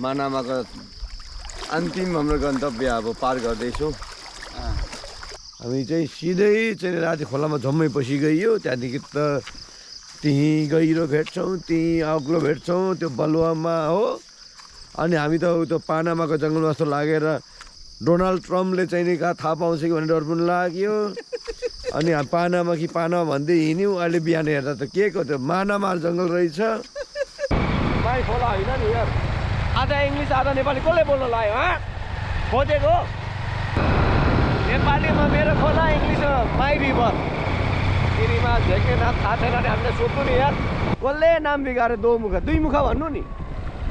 मानामाको अन्तिम हाम्रो गन्तव्य अब पार गर्दैछौँ। हामी चाहिँ सिधै चाहिँ राति खोलामा झम्मै पछि गइयो। त्यहाँदेखि त त्यहीँ गहिरो भेट्छौँ, त्यहीँ अग्लो भेट्छौँ, त्यो बलुवामा हो। अनि हामी त त्यो पानामाको जङ्गलमा जस्तो लागेर डोनाल्ड ट्रम्पले चाहिँ नि कहाँ थाहा पाउँछ कि भनेर डर पनि लाग्यो। अनि पानामा कि पानामा भन्दै हिँड्यौँ। अहिले बिहान हेर्दा त के को त्यो मानामा जङ्गल रहेछ। माई खोला होइन नि यार, आधा इङ्ग्लिस आधा नेपाली कसले बोल्न लाग्यो खोजेको नेपालीमा मेरो खोला, इङ्ग्लिसमा माई रिभर। तिनीमा झेक्ने नाम थाहा छैन भने हामीले सोध्नु नि यार, कसले नाम बिगारे दोमुखा, दुई मुखा भन्नु नि।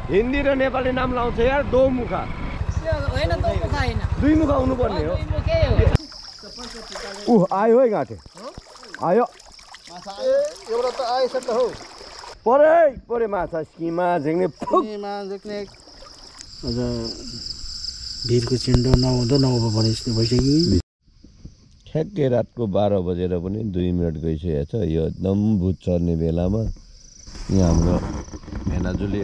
हिन्दी र नेपाली नाम लाउँछ यार, दोमुखा होइन, दोमुखा होइन, दुई मुखा हुनुपर्ने हो। आयो है गाँठे, आयो एउटा त आएछ त हौ। परे माछा स्कीमा झेक्ने अझ भिरको चिन्डो नहुँदो भने जस्तो भइसक्यो। ठ्याक्कै रातको 12 बजेर पनि 2 मिनट गइसकेको छ। यो एकदम भुत चढ्ने बेलामा यहाँ हाम्रो भेनाजुले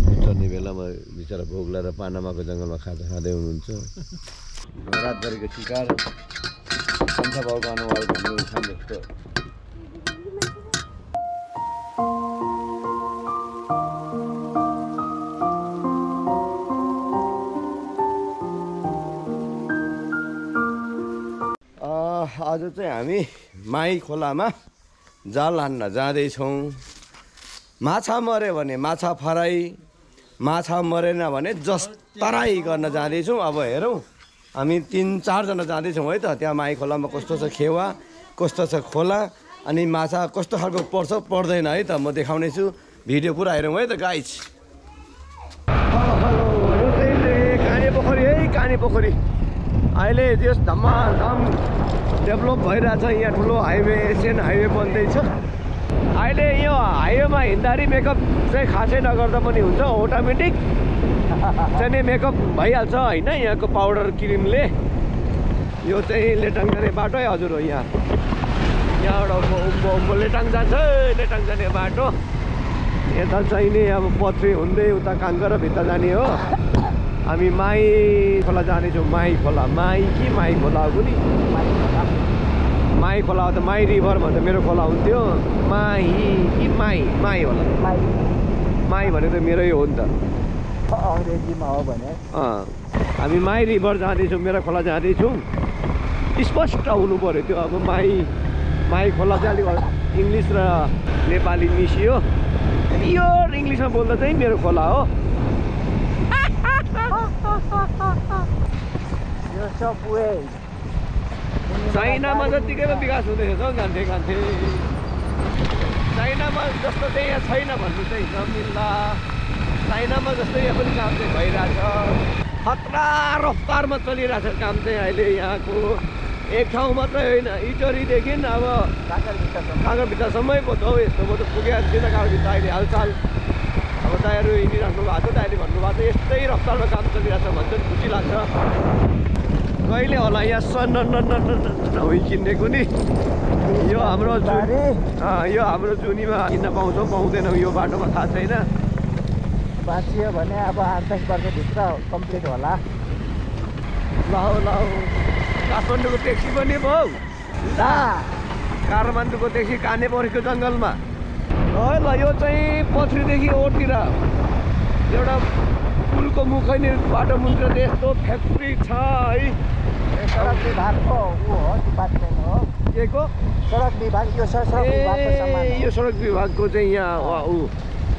भुत चढ्ने बेलामा बिचरा भोग्ला र पानामाको जङ्गलमा खाजा खाँदै हुनुहुन्छ। रातभरिको शिकार सन्था बाउको अनुहार भन्ने उठान जस्तो। आज चाहिँ हामी माई खोलामा जाल हान्न जाँदैछौँ। माछा मऱ्यो भने माछा फराई, माछा मरेन भने जस्तराई गर्न जाँदैछौँ। अब हेरौँ, हामी 3-4 जना जाँदैछौँ है त। त्यहाँ माई खोलामा कस्तो छ खेवा, कस्तो छ खोला, अनि माछा कस्तो खालको पर्छ पर्दैन है त म देखाउने छु। भिडियो पुरा हेरौँ है त गाइज। यो चाहिँ काने पोखरी है, काने पोखरी। अहिले त्यस धमाधम डेभलप भइरहेछ। यहाँ ठुलो हाइवे, एसियन हाइवे बन्दैछ। अहिले यो हाइवेमा हिँड्दाखेरि मेकअप चाहिँ खासै नगर्दा पनि हुन्छ, अटोमेटिक चाहिँ मेकअप भइहाल्छ होइन, यहाँको पाउडर क्रिमले। यो चाहिँ लेटाङ जाने बाटो है हजुर हो। यहाँबाट उम्बो लेटाङ जान्छ, लेटाङ जाने बाटो। यता चाहिँ नि अब पथरी हुँदै उता काङ्कर भित्र जाने हो। हामी माई खोला जानेछौँ। माई खोला, माई कि माई खोला हो नि, माई खोला हो त। माई रिभर भन्छ मेरो खोला हुन्थ्यो। माई कि माई, माई होला। माई भनेको त मेरै हो नि त, अङ्ग्रेजीमा हो भने। हामी माई रिभर जाँदैछौँ, मेरो खोला जाँदैछौँ। स्पष्ट हुनु पऱ्यो त्यो। अब माई खोला चाहिँ अलिक इङ्ग्लिस र नेपाली मिसियो। प्योर इङ्ग्लिसमा बोल्दा चाहिँ मेरो खोला हो। चाइनामा जतिकैमा विकास हुँदैछ गान्थे गान्थे। चाइनामा जस्तो चाहिँ यहाँ छैन भन्नु चाहिँ नमिल्ला। चाइनामा जस्तो यहाँ पनि काम चाहिँ भइरहेछ। खतरा रफ्तारमा चलिरहेछ काम चाहिँ अहिले यहाँको। एक ठाउँ मात्रै होइन, इटरीदेखि अब काँकरभित्रसम्मै पो त हौ। यस्तो पो त पुगेको थिएन काँकरभित्र अहिले हालचाल। अब दाइहरू हिँडिराख्नु भएको छ, दाइले भन्नुभएको छ यस्तै रफ्तारमा काम चलिरहेछ भन्छ, खुसी लाग्छ। कहिले होला यहाँ किन्नेको नि। यो हाम्रो जुनीमा किन्न पाउँछौँ पाउँदैनौँ यो बाटोमा थाहा छैन। बाँचियो भने अब 8-10 वर्षभित्र कम्प्लिट होला। ल काठमाडौँको ट्याक्सी पनि भयो। काठमाडौँको ट्याक्सी काने परेको जङ्गलमा ल। यो चाहिँ पथरीदेखि ओरतिर एउटा पुलको मुखैनी बाटो मुन्तिर यस्तो फ्याक्ट्री छ है। सडक विभागको ऊ हो, डिपार्टमेन्ट हो। के को सडक विभाग, यो सडक विभागको सामान हो। यो सडक विभागको चाहिँ यहाँ ऊ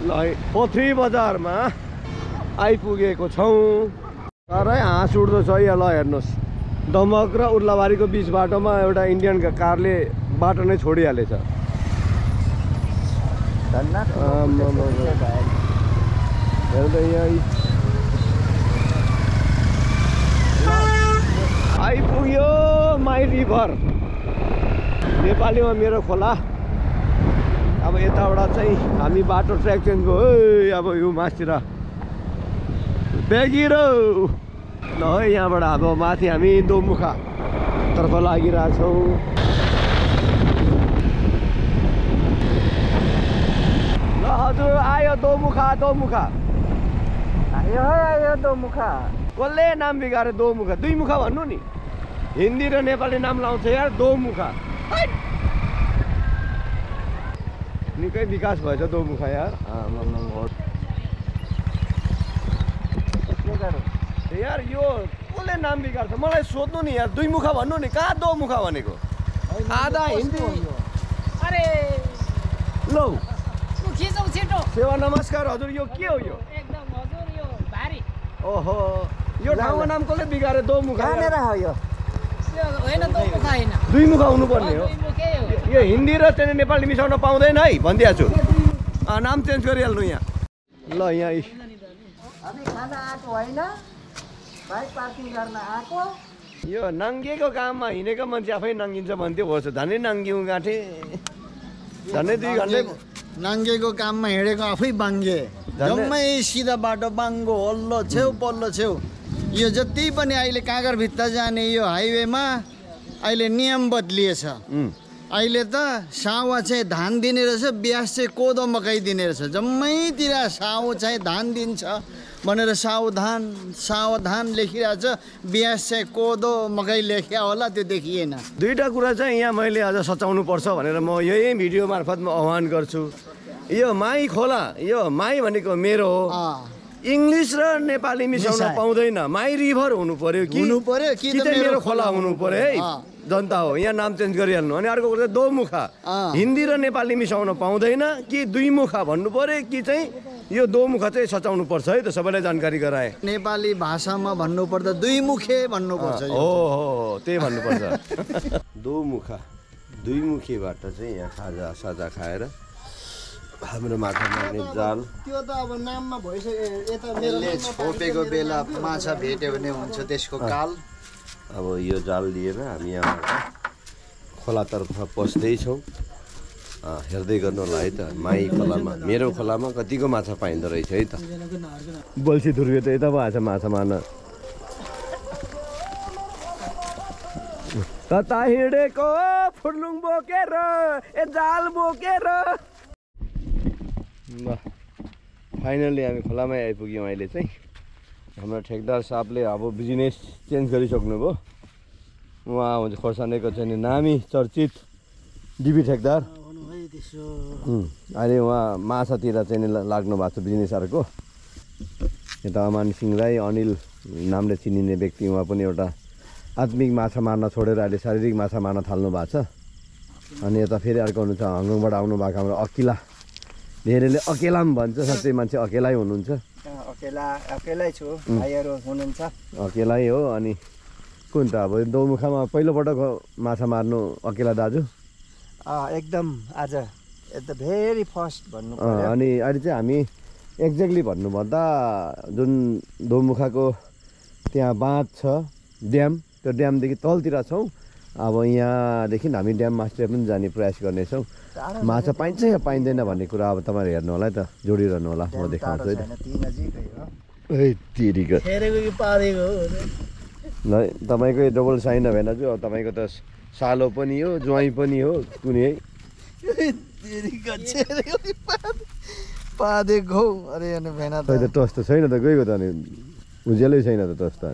ल पोथरी बजारमा आइपुगेको छौँ। साह्रै हाँस उठ्दो छ यहाँ। ल हेर्नुहोस्, दमक र उर्लाबारीको बिच बाटोमा एउटा इन्डियन कारले बाटो नै छोडिहालेछ। आइपुग्यो माई रिभर, नेपालीमा मेरो खोला। अब यताबाट चाहिँ हामी बाटो ट्र्याक चेन्ज भयो। अब यो मासतिर बेगिरो ल है। यहाँबाट अब माथि हामी दोमुखा तर्फ लागिरहेछौँ। ल हजुर आयो दोमुखा आयो दोमुखा कसले नाम बिगारे दोमुखा दुई मुखा भन्नु नि हिन्दी र नेपाली नाम लाउँछ यार दोमुखा निकै विकास भएछ दोमुखा यार यार यो कसले नाम बिगार्छ मलाई सोध्नु नि यार दुई मुखा भन्नु नि कहाँ दोमुखा भनेको आधा हिन्दी अरे लौ खिचौ छिटो सेवा नमस्कार हजुर यो के हो यो एकदम हजुर यो भारी ओहो यो ठाउँको नाम कसले बिगारे दोमुखा कहाँनिर हो यो होइन दोमुखा होइन दुई मुखा हुनुपर्ने हो दुईमुखे हो यो हिन्दी र चाहिँ नेपाली मिसाउन पाउँदैन है भनिदिएको छु नाम चेन्ज गरिहाल्नु यहाँ ल यहाँ हामी खाना आएको होइन बाइक पार्किङ गर्न आएको यो नाङ्गिएको काममा हिँडेको मान्छे आफै नाङ्गिन्छ भन्थ्यो होस् झनै नाङ्गिउँ गाँठे झन्डै 2 घन्टा नाङ्गेको काममा हिँडेको आफै बाङ्गे जम्मै सिधा बाटो बाङ्गो हल्लो छेउ पल्लो छेउ यो जति पनि अहिले काँगरभित्ता जाने यो हाइवेमा अहिले नियम बदलिएछ अहिले त सावा चाहिँ धान दिने रहेछ ब्यास चाहिँ कोदो मकै दिने रहेछ जम्मैतिर साउ चाहिँ धान दिन्छ भनेर सावधान लेखिरहेछ ब्यास चाहिँ कोदो मकै लेख्या होला त्यो देखिएन दुईटा कुरा चाहिँ यहाँ मैले आज सचाउनु पर्छ भनेर म यही भिडियो मार्फत म आह्वान गर्छु यो माई खोला यो माई भनेको मेरो हो इङ्ग्लिस र नेपाली मिसाउन पाउँदैन माई रिभर हुनु पर्यो कि मेरो खोला हुनु पर्यो है जनता हो यहाँ नाम चेन्ज गरिहाल्नु अनि अर्को कुरा दोमुखा हिन्दी र नेपाली मिसाउन पाउँदैन कि दुई मुखा भन्नु पर्यो कि चाहिँ यो दोमुखा चाहिँ सचाउनु पर्छ है त सबैलाई जानकारी गराए नेपाली भाषामा भन्नुपर्दा दुई मुखे भन्नुपर्छ हो त्यही भन्नुपर्छ दोमुखा दुई मुखेबाट चाहिँ यहाँ खाजा साजा खाएर हाम्रो माछा मार्ने जाल त्यो त अब नाममा भइसक्यो यता मेरोले छोपेको बेला माछा भेट्यो भने हुन्छ त्यसको काल अब यो जाल लिएर हामी यहाँ खोलातर्फ पस्दैछौँ हेर्दै गर्नु होला है त माई खोलामा मेरो खोलामा कतिको माछा पाइँदो रहेछ है त बल्छी धुर्वे त यता भएछ माछा मार्न कता हिँडेको फुर्लुङ बोकेर ए जाल बोकेर ल फाइनल्ली हामी खोलामै आइपुग्यौँ अहिले चाहिँ हाम्रो ठेकदार साहबले अब बिजनेस चेन्ज गरिसक्नु भयो उहाँ हुन्छ खोर्सानीको चाहिँ नामी चर्चित डिबी ठेकदार अहिले उहाँ माछातिर चाहिँ लाग्नु भएको छ बिजनेसहरूको यता अमान सिंह राई अनिल नामले चिनिने व्यक्ति उहाँ पनि एउटा आत्मिक माछा मार्न छोडेर अहिले शारीरिक माछा मार्न थाल्नु भएको छ अनि यता फेरि अर्को हुनुहुन्छ हङकङबाट आउनु भएको हाम्रो अकिला धेरैले अकेला पनि भन्छ साँच्चै मान्छे अकेलै हुनुहुन्छ अकेलै छु भाइहरू हुनुहुन्छ अकेलै हो अनि कुन त अब दोमुखामा पहिलोपटक माछा मार्नु अकेला दाजु एकदम आज भेरी फर्स्ट भन्नु अनि अहिले चाहिँ हामी एक्ज्याक्टली भन्नुभन्दा जुन दोमुखाको त्यहाँ बाँध छ ड्याम त्यो ड्यामदेखि तलतिर छौँ अब यहाँदेखि हामी ड्याम मास्टर पनि जाने प्रयास गर्नेछौँ माछा पाइन्छ या पाइँदैन भन्ने कुरा अब तपाईँहरू हेर्नु होला है त जोडिरहनु होला म देखाउँछु है त ल तपाईँकै डबल साइन भेनाजु अब तपाईँको त सालो पनि हो ज्वाइँ पनि हो कुनै है खै त टस त छैन त गएको त अनि उज्यालै छैन त टस त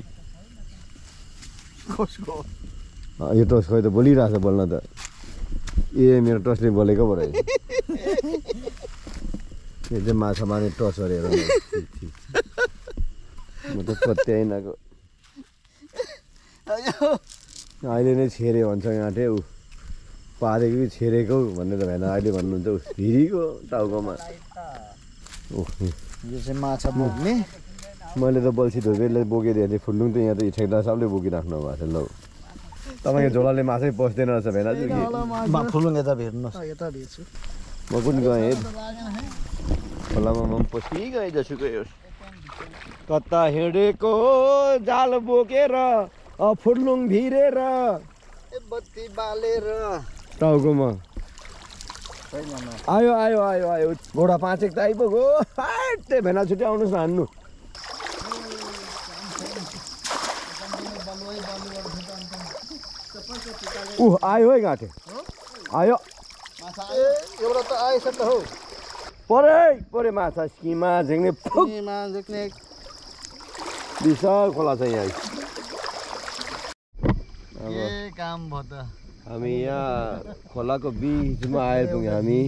यो टस खै त बोलिरहेको छ बोल्न त ए मेरो टसले बोलेको पो रहेछ यो चाहिँ माछा मार्ने टस अरे म त पत्याइनको अहिले नै छेरे भन्छ गाँठे ऊ पारेको कि छेरेको भनेर भएन अहिले भन्नुहुन्छ ऊ हिरीको टाउकोमा यो चाहिँ माछा बोक्ने मैले त बल्छी धोबीलाई बोकिदिएको थिएँ फुल्लुङ त यहाँ त ठेकदार सबले बोकिराख्नु भएको छ ल तपाईँको झोलाले माछै पस्दैन रहेछ भेनाजु कि फुलुङ यता भेट्नुहोस् यता भेट्छु म पनि गएँ खोलामा म पनि पसिगएँ जसुकै होस् कता हिँडेको जाल बोकेर फुर्लुङ भिरेर बत्ती बालेर टाउकोमा आयो आयो आयो आयो घोडा 5 एक त आइपुग्यो त्यही भेना छुट्टी आउनुहोस् न हान्नु आयो है गाँठे आयो एउटा त आएछ त हौ परे माछा स्किमा झेक्ने स्किमा झेक्ने विशाल खोला छ यहाँ के काम भयो त हामी यहाँ खोलाको बिचमा आइपुग्यौँ हामी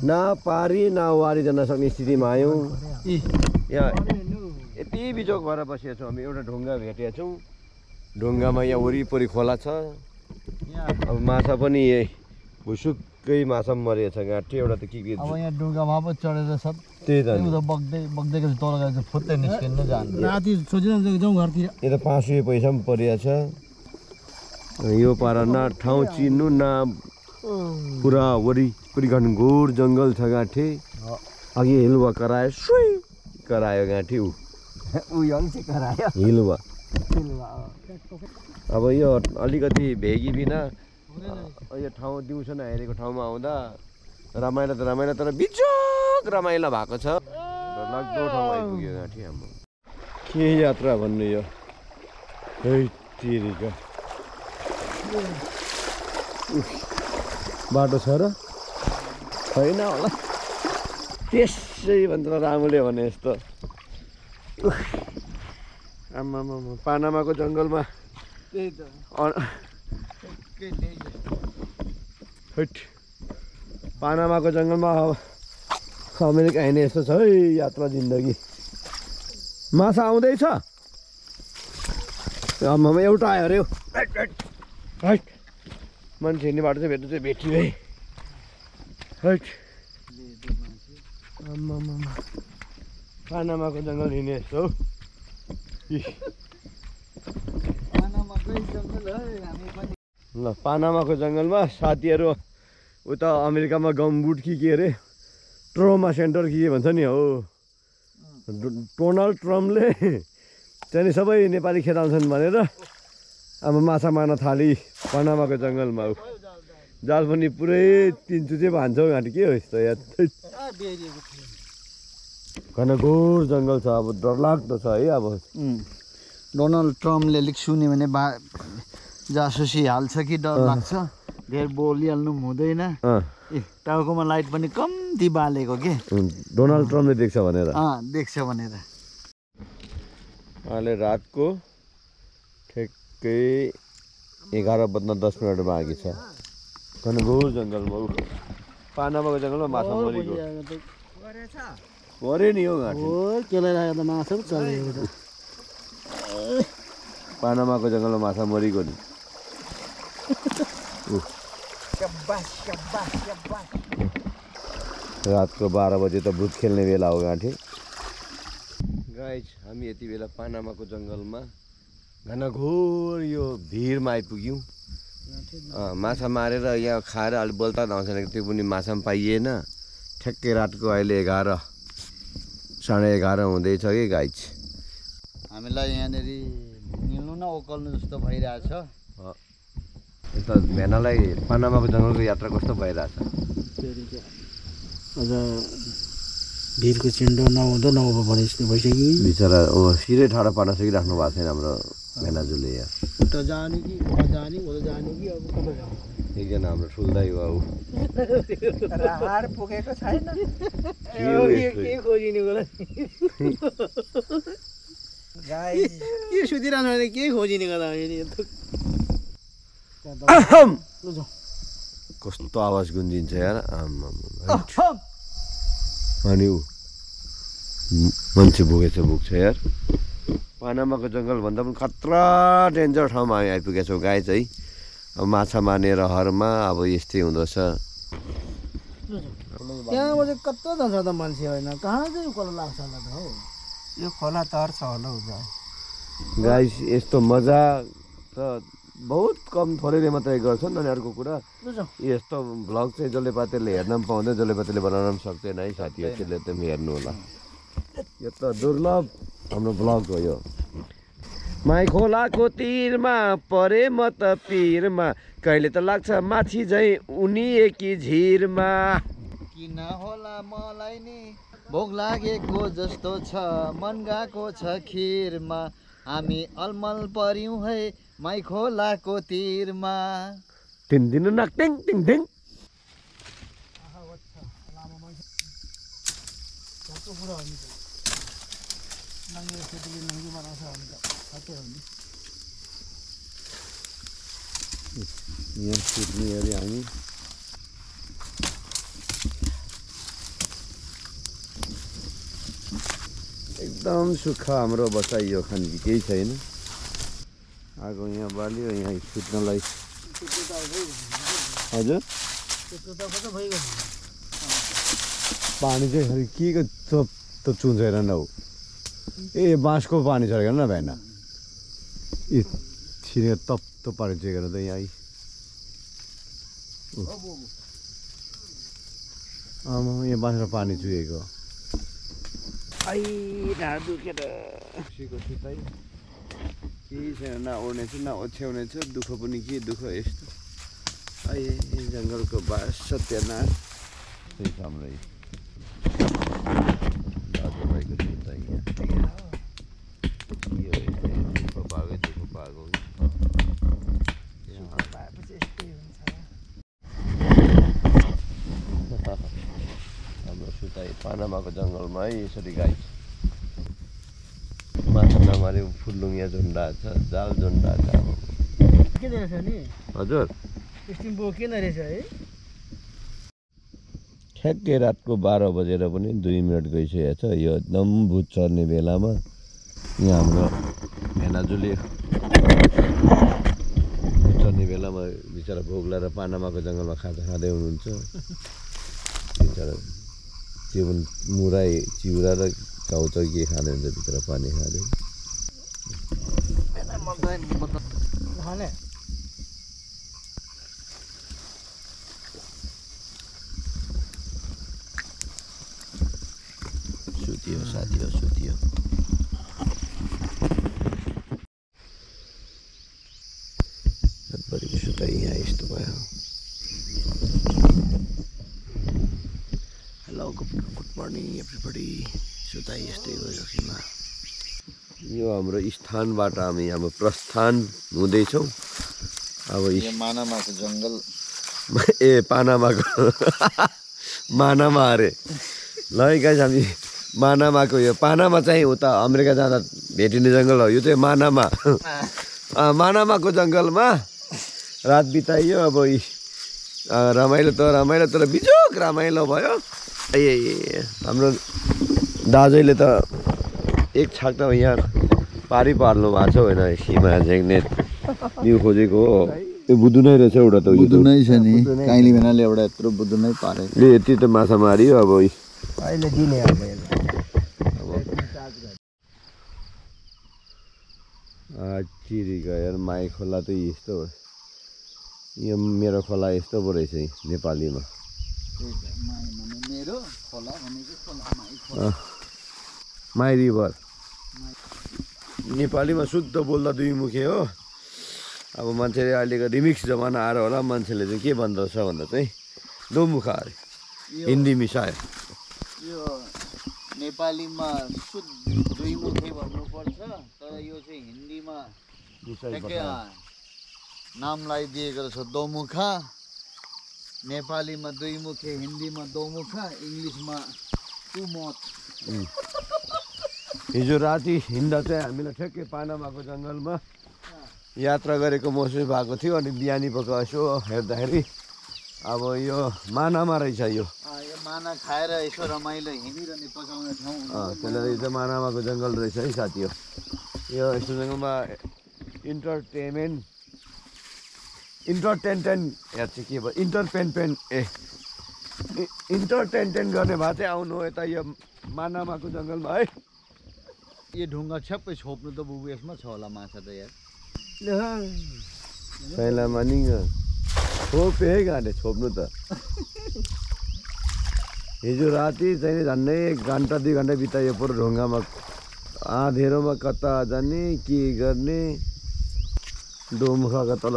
न पारी न वारी जान सक्ने स्थितिमा आयौँ यहाँ यति बिजोग भएर बसेका छौँ हामी एउटा ढुङ्गा भेटेका छौँ ढुङ्गामा यहाँ वरिपरि खोला छ अब माछा पनि यही भुसुक्कै माछा पनि मरेको छ गाँठी एउटा त के अब यहाँ ढुङ्गामा पो चढेर सब त्यही त बग्दै बग्दैको तल गएर फुत्तै निस्किन जान्छ राति सोचिन जाउँ घरतिर यो त 5 रुपियाँ पैसा पनि परिएको छ यो पारा न ठाउँ चिन्नु न पुरा वरिपरि घनघोर जङ्गल छ गाँठी अघि हिलुवा करायो सुई करायो गाँठी हिलुवा अब यो अलिकति भेगी बिना यो ठाउँ दिउँसो नहेरेको ठाउँमा आउँदा रमाइलो त रमाइलो तर बिजोग रमाइलो भएको छ लाग्दो ठाउँ आइपुग्यो गाँठी हाम्रो के यात्रा भन्नु यो तिरिका बाटो छ र छैन होला त्यसै भन्छ रामुले भने यस्तो आमामा पानामाको जङ्गलमा त्यही त पानामाको जङ्गलमा अमेरिका हिँड्ने यस्तो छ है यात्रा जिन्दगी माछा आउँदैछ आमामा एउटा आयो अरे हट मान्छे हिँड्ने बाटो चाहिँ भेट्नु चाहिँ भेटियो है हट आमामा पानामाको जङ्गल हिँड्ने यस्तो ल पानामाको जङ्गलमा साथीहरू उता अमेरिकामा गमबुट कि के अरे ट्रोमा सेन्टर के भन्छ नि हो डोनाल्ड ट्रम्पले त्यहाँदेखि सबै नेपाली खेदाउँछन् भनेर अब माछा मार्न थाली पानामाको जङ्गलमा जाल पनि पुरै 3 चुचे भान्छौ घाँटी के हो यस्तो या घनघोर जङ्गल छ अब डरलाग्दो छ है अब डोनाल्ड ट्रम्पले अलिक सुन्यो भने जासुसी हाल्छ कि डर लाग्छ धेर बोलिहाल्नु पनि हुँदैन टाउकोमा लाइट पनि कम्ती बालेको के डोनाल्ड ट्रम्पले देख्छ भनेर देख्छ भनेर अहिले रातको ठ्याक्कै 11:10 बाँकी छ घनघोर जङ्गलमा पानामाको जङ्गलमा माछा मरेको मरे नि हो घाँटी केलाई राखेर त माछा पो चलेको त पानामाको जङ्गलमा माछा मरेको नि रातको 12 बजे त भुत खेल्ने बेला हो गाँठी गाइज हामी यति बेला पानामाको जङ्गलमा घनघोर यो भिरमा आइपुग्यौँ माछा मारेर यहाँ खाएर अलिक बोल्ता आउँछ त्यो पनि माछा पनि पाइएन ठ्याक्कै रातको अहिले 11:30 हुँदैछ कि गाइज हामीलाई यहाँनिर मिल्नु न ओकल्नु जस्तो भइरहेछ यता भेनालाई पानामाको जङ्गलको यात्रा कस्तो भइरहेछ अझ भिरको चिन्डो नहुँदो नहुँदो भने जस्तो भइसक्यो बिचरा सिधै ठाडो पार्न सकिराख्नु भएको छैन हाम्रो भेनाजुले यहाँ उता जाने कि उता जाने उता जाने कि अब कता जाने एकजना हाम्रो ठुल्दै बाउ हार पुगेको छैन के खोजिने होला के सुतिरहनु भने के खोजिने गर्दा कस्तो आवाज गुन्जिन्छ यार अनि ऊ मान्छे पुग्छ यार पानामाको जङ्गलभन्दा पनि खतरा डेन्जर ठाउँमा हामी आइपुगेका छौँ गाई चाहिँ अब माछा मार्ने रहरमा अब यस्तै हुँदछ त्यहाँबाट कत्रो जान्छ त मान्छे होइन कहाँ चाहिँ खोला लाग्छ होला त हौ यो खोला तर्छ होला हौ गाई यस्तो मजा त बहुत कम थोरैले मात्रै गर्छन् अनि अर्को कुरा यस्तो भ्लग चाहिँ जसले पातेले हेर्न पनि पाउँदैन जसले पातेले बनाउन पनि सक्दैन है साथीहरूले त हेर्नु होला यो त दुर्लभ हाम्रो भ्लग हो यो माई खोलाको तिरमा परे म त पिरमा कहिले त लाग्छ माछी झै उनी एकी झिरमा किन होला मलाई नि भोक लागेको जस्तो छ मन गएको छ खिरमा हामी अलमल पर्यौँ है माई खोलाको तिरमा तिन दिन नाक टिङ टिङ टिङ त्यसको कुरा हो नि त नङ्गे केटीले नङ्गी बनाउँछ भने त साँच्चै हो नि यहाँ सुत्ने अरे हामी एकदम सुक्खा हाम्रो बसाइ यो खानकी केही छैन आगो यहाँ बाल्यो यहाँ सुत्नलाई हजुर त्यसको त कता भइगयो पानी चाहिँ के को चोप त चुन्चेर न हौ ए बाँसको पानी छरेको न भएन ए छिरेर तप्तो पानी चेकेर त यहाँ आमा यहाँ बाँसको पानी चुहेको आई ढाड दुखेर खुसीको छु त केही छैन न ओर्ने छु न ओछ्याउने छु दुःख पनि के दुःख यस्तो आई जङ्गलको बास सत्यनाश त्यही कामरै दाजुभाइको छु त यहाँ यो दुःख पाएकै दुःख पाएको पाएपछि यस्तै हुन्छ हाम्रो सुताइ पानामाको जङ्गलमा है यसरी गाई माछा नमारे फुल्लुङ्गिया झुन्डा छ जाल झुन्डा छ के रहेछ नि हजुर स्टिम बोकेन रहेछ है ठ्याक्कै रातको 12 बजेर पनि 2 मिनट गइसकेको छ यो एकदम भुत चर्ने बेलामा यहाँ हाम्रो भेनाजुले भुत चर्ने बेलामा बिचरा भोक लगाएर पानामाको जङ्गलमा खाजा खाँदै हुनुहुन्छ बिचरा जीवन मुराई चिउरा र चाउचाउ के खाँदै हुन्छ बिचरा पानी खाँदै खाने सुतियो साथी हो सुतियो रातभरिको सुताइ यहाँ यस्तो भयो हेलो गुड मर्निङ एभ्रीबडी सुताइ यस्तै हो जोखिममा यो हाम्रो स्थानबाट हामी अब प्रस्थान हुँदैछौँ अब मानामाको जङ्गल ए पानामाको मानामा अरे ल है गाइस हामी मानामाको यो पानामा चाहिँ उता अमेरिका जाँदा भेटिने जङ्गल हो यो चाहिँ मानामा मानामाको जङ्गलमा रात बिताइयो अब रमाइलो तर बिजोक रमाइलो भयो ए हाम्रो दाजुले त एक छाक त यहाँ पार्नु भएको छ होइन सीमा झेक्ने न्यु खोजेको हो यो बुदु नै रहेछ एउटा त बुदु नै छ नि काइली भेनाले एउटा यत्रो बुदु नै पारे ए यति त माछा मारियो अब अहिले दिने अब चिरी गएर माई खोला त यस्तो हो यो मेरो खोला यस्तो पो रहेछ नेपालीमा मेरो खोला भनेको माई रिभर नेपालीमा शुद्ध बोल्दा दुई मुखे हो अब मान्छेले अहिलेको रिमिक्स जमाना आएर होला मान्छेले चाहिँ के भन्दछ भन्दा चाहिँ दोमुखा अरे हिन्दी मिसायो यो नेपालीमा शुद्ध दुई मुखे भन्नुपर्छ तर यो चाहिँ हिन्दीमा नामलाई दिएको छ दोमुखा नेपालीमा दुई मुखे हिन्दीमा दोमुखा इङ्ग्लिसमा टु मच हिजो राति हिँड्दा चाहिँ हामीलाई ठ्याक्कै पानामाको जङ्गलमा यात्रा गरेको महसुस भएको थियो अनि बिहानी पख यसो हेर्दाखेरि अब यो मानामा रहेछ यो माना खाएर यसो रमाइलो हिँडिरहने पकाउने ठाउँ त्यसले यो चाहिँ मानामाको जङ्गल रहेछ है साथी हो यो यस्तो जङ्गलमा इन्टरटेनमेन्ट यहाँ चाहिँ के भयो इन्टरटेनमेन्ट गर्ने भए चाहिँ आउनु हो यता यो मानामाको जङ्गलमा है यो ढुङ्गा छ्याप्पै छोप्नु त बुबु यसमा छ होला माछा त यार पहिला मानिङ छोपे है गाँडे छोप्नु त हिजो राति चाहिँ झन्डै 1 घन्टा 2 घन्टा बितायो पुरो ढुङ्गामा आँधेरोमा कता जाने के गर्ने दोमुखाको तल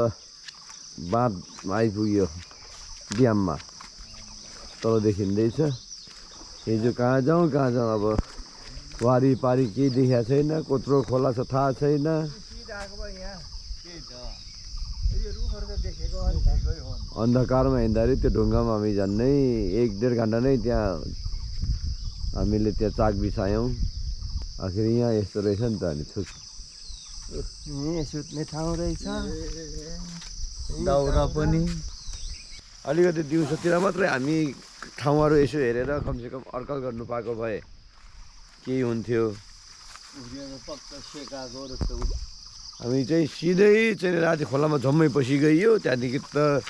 बाँधमा आइपुग्यो ड्याममा तल देखिँदैछ हिजो कहाँ जाउँ अब वारिपारि केही देखाएको छैन कत्रो खोला छ थाहा छैन अन्धकारमा हिँड्दाखेरि त्यो ढुङ्गामा हामी झन्डै 1-1.5 घन्टा नै त्यहाँ हामीले त्यहाँ चाक बिछायौँ आखिर यहाँ यस्तो रहेछ नि त अनि यहीँ सुत्ने ठाउँ रहेछ दाउरा पनि अलिकति दिउँसोतिर मात्रै हामी ठाउँहरू यसो हेरेर कमसेकम अड्कल गर्नु पाएको भए केही हुन्थ्यो। हामी चाहिँ सिधै चाहिँ राति खोलामा झम्मै पसिगइयो। त्यहाँदेखि त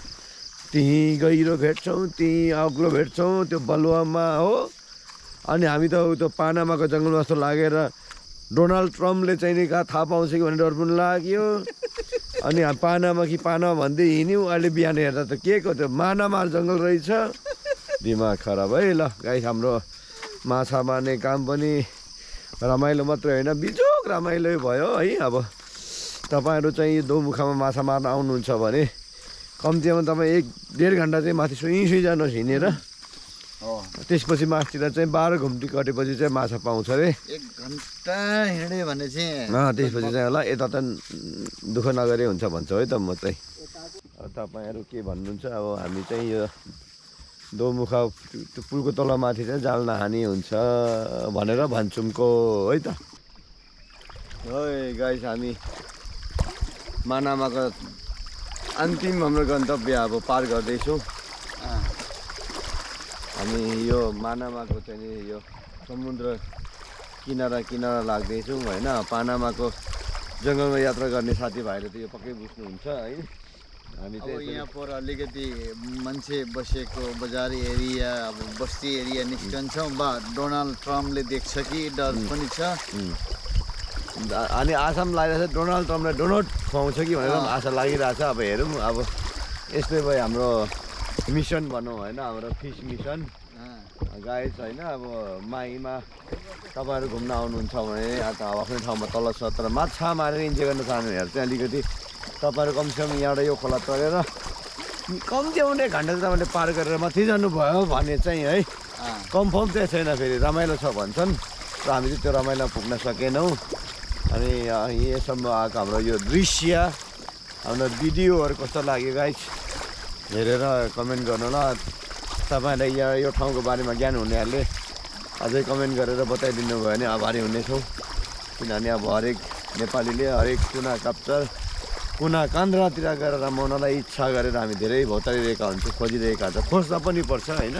त्यहीँ गहिरो भेट्छौँ, त्यहीँ अग्लो भेट्छौँ त्यो बलुवामा हो। अनि हामी त त्यो पानामाको जङ्गलमा जस्तो लागेर डोनाल्ड ट्रम्पले चाहिँ नि कहाँ थाहा पाउँछ कि भन्ने डर पनि लाग्यो। अनि पानामा कि पानामा भन्दै हिँड्यौँ। अहिले बिहान हेर्दा त के को त्यो मानामार जङ्गल रहेछ। दिमाग खराब है। ल गाइस हाम्रो माछा मार्ने काम पनि रमाइलो मात्रै होइन बिजोग रमाइलो भयो है। अब तपाईँहरू चाहिँ दोमुखामा माछा मार्न आउनुहुन्छ भने कम्तीमा तपाईँ 1-1.5 घन्टा चाहिँ माथि सुई जानुहोस् हिँडेर। त्यसपछि मासतिर चाहिँ 12 घुम्टी कटेपछि चाहिँ माछा पाउँछ अरे। 1 घन्टा हिँड्यो भने चाहिँ त्यसपछि चाहिँ होला यता त दुःख नगरे हुन्छ भन्छ है त म चाहिँ। तपाईँहरू के भन्नुहुन्छ अब हामी चाहिँ यो दोमुखा त्यो पुलको तलमाथि चाहिँ जाल नहानी हुन्छ भनेर भन्छौँको है त। है गाइस हामी मानामाको अन्तिम हाम्रो गन्तव्य अब पार गर्दैछौँ। हामी यो मानामाको चाहिँ यो समुद्र किनारा लाग्दैछौँ होइन। पानामाको जङ्गलमा यात्रा गर्ने साथीभाइले त यो पक्कै बुझ्नुहुन्छ है। हामी अब चाहिँ यहाँ पर अलिकति मान्छे बसेको बजारी एरिया अब बस्ती एरिया निस्कन्छौँ बा डोनाल्ड ट्रम्पले देख्छ कि डर पनि छ। अनि आशा पनि लागिरहेको छ डोनाल्ड ट्रम्पले डोनट खुवाउँछ कि भनेर पनि आशा लागिरहेछ। अब हेरौँ अब यस्तै भयो हाम्रो मिसन भनौँ होइन, हाम्रो फिस मिसन गाइस होइन। अब माईमा तपाईँहरू घुम्न आउनुहुन्छ भने आफ्नो ठाउँमा तल छ तर माछा मारेर इन्जोय गर्न चाहनुहुनेहरू चाहिँ अलिकति तपाईँहरू कमसेकम यहाँबाट यो खोला तरेर कम्तीमा 1 घन्टा चाहिँ तपाईँले पार गरेर माथि जानुभयो भने चाहिँ है कन्फर्म चाहिँ छैन। फेरि रमाइलो छ भन्छन् र हामी चाहिँ त्यो रमाइलो पुग्न सकेनौँ। अनि यहाँसम्म आएको हाम्रो यो दृश्य हाम्रो भिडियोहरू कस्तो लाग्यो गाइस हेरेर कमेन्ट गर्नु ल। तपाईँहरूलाई यो ठाउँको बारेमा ज्ञान हुनेहरूले अझै कमेन्ट गरेर बताइदिनु भयो भने आभारी हुनेछौँ। किनभने अब हरेक नेपालीले हरेक कुना कान्द्रातिर गएर रमाउनलाई इच्छा गरेर हामी धेरै भौतारिरहेका हुन्छौँ, खोजिरहेका हुन्छौँ। खोज्न पनि पर्छ होइन।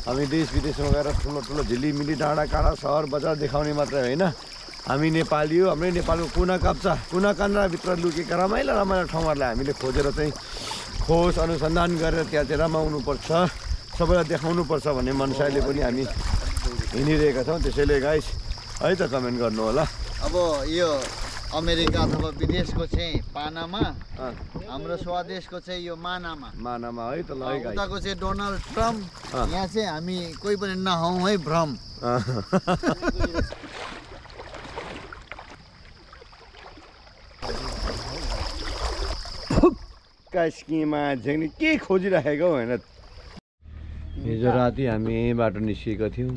हामी देश विदेशमा गएर ठुलो झिलिमिली डाँडा काँडा सहर बजार देखाउने मात्रै होइन। हामी नेपाली हो, हाम्रै नेपालको कुना कान्द्राभित्र लुकेका रमाइलो ठाउँहरूलाई हामीले खोजेर चाहिँ खोज अनुसन्धान गरेर त्यहाँ चाहिँ रमाउनुपर्छ, सबैलाई देखाउनुपर्छ भन्ने मनसायले पनि हामी हिँडिरहेका छौँ। त्यसैले गाइस है त कमेन्ट गर्नु होला। अब यो अमेरिका अथवा विदेशको चाहिँ पानामा, हाम्रो स्वदेशको चाहिँ यो मानामा है त। ल है गाइस उताको चाहिँ डोनाल्ड ट्रम्प, यहाँ चाहिँ हामी कोही पनि नहौँ है भ्रम। कास्कीमा झ्याङ्ने के खोजिराखेको होइन। हिजो राति हामी बाटो निस्किएका थियौँ,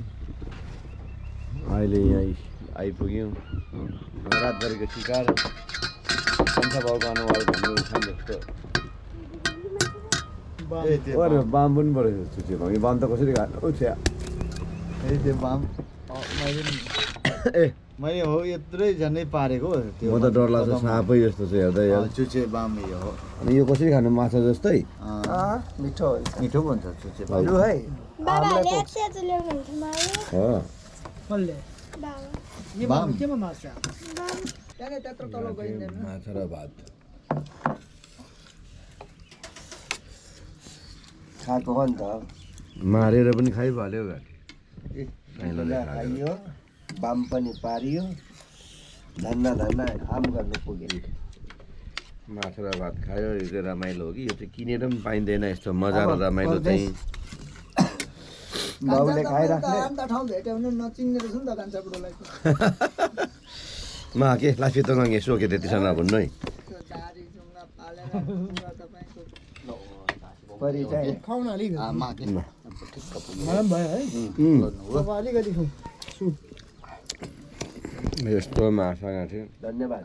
अहिले यहीँ आइपुग्यौँ। रातभरिको शिकार सन्था बाउको अनुहार घुम्नु छन् जस्तो। अरे बाम पनि परेको जस्तो थियो। यो बाम त कसरी खानु थियो? त्यो बाम मैले हो यत्रै झन्डै पारेको त्यो। म त डर लाग्छ साँपै जस्तो छ हेर्दा यार। चुचे बाम यो हो। अनि यो कसरी खानु? माछा जस्तै मिठो मिठो भन्छ चुचे बाम। लु है बाम केमा माछा माछा र भात खाएको हो नि त। मारेर पनि खाइहाल्यो खाइयो, बाम पनि पारियो, धन्ना आम गर्नु पुग्यो। माछा र भात खायो। यो चाहिँ रमाइलो हो कि यो चाहिँ किनेर पनि पाइँदैन यस्तो मजा र रमाइलो चाहिँ। बाउले खाइराख्ने के लाफी त गएँ सोके त्यतिसँग भन्नु है। यस्तो माछा थियो। धन्यवाद।